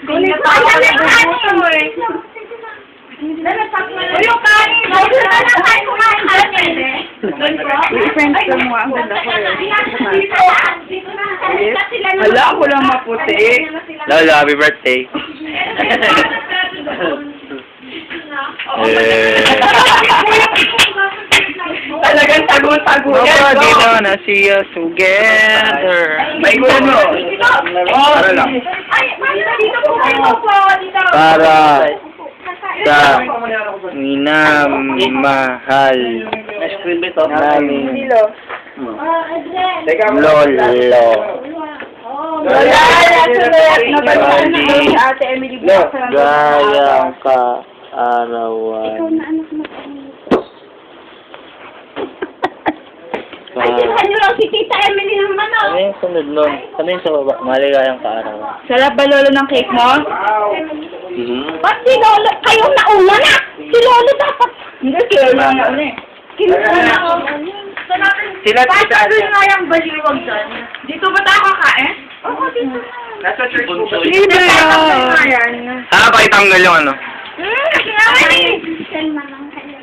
Kunin ko ang kanin. Yung kanin. Doon na lang tayo kumain kanin. I-friends ko mo. Ang ganda ko yun. Dito na. Hala, ako lang maputi. Lolo, happy birthday. Talagang tago-tago Opo, yan. dito na siya together. Baikulan mo. Para lang. Ay, dito po kayo po. Dito. Para sa minamahal namin Lolo. Wala, nasunod. Nabansan na si Ate Emily. Gayang kaarawan. Ay, sinhan nyo lang si Tita Emily ng Ano manok. yung sunod nun? Ano yung sa baba? Maligayang kaarawan. Sarap ba lolo ng cake mo? Ba't si Lolo? Kayong nauna na! Si Lolo dapat. Hindi, si lolo na ano eh. Kinuha na ako. Sila tita Ate. nga yung baliwag dyan. Dito ba tayo kakain? Oo, dito. Nasa church po. Libre Ayan. Ah, pakitanggal yung ano. Ay! Selma lang kayo.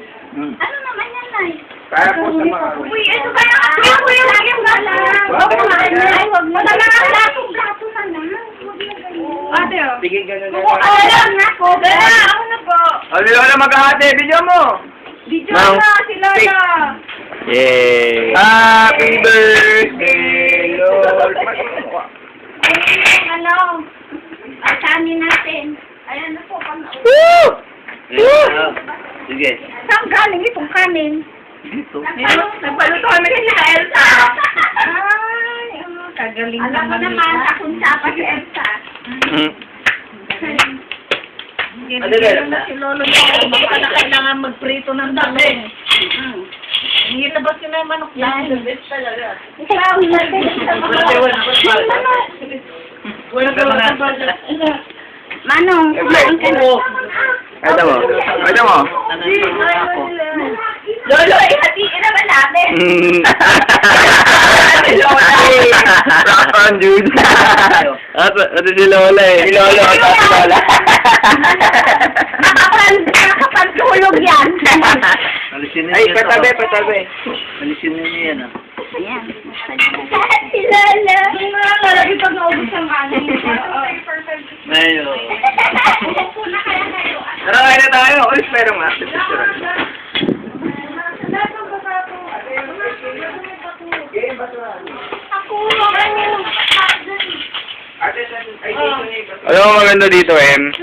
Ano naman yan, Nay? Kaya po sa mga... Uy, ito ba yung ako? Kuya, lagi yung gala. Wag mo na. Ay, wag mo. Wala na plato na lang. Huwag na ganyan. Ate oh. Bigyan ka na Alam na ko. Ako na po. O, Lola, mag-ahate. Video mo. Video Ma'am. na, si Lola. Yay! Happy birthday, Lord. Ano? Asanin natin. Ayan na po. Woo! Sige. Saan galing itong kanin? Dito. Nagpaluto kami kay Elsa. Ay, kagaling naman. Alam mo naman, akong sapa si Elsa. Ano ba? Si Lolo mo, baka na kailangan magprito ng talong. Nilabas ko na yung manok yan. The best talaga. Ikaw, Manong, kumain ka na. Ito mo. Ito mo. Lolo, ihatiin naman natin. Rock on, dude. Ito si Lola eh. Si Lolo. Ito si Lola. Nakapantulog yan. Ay, patabi, patabi. Alisin mo niyo yan ah. Ayan. Si Lola. Lagi pag naubos ang kanin. Ayo. Puna kaya kayo. Tara, kain na tayo. Uy, pero nga. Picturean. Ako. Ate, ay, dito na yung Alam mo maganda dito, Em?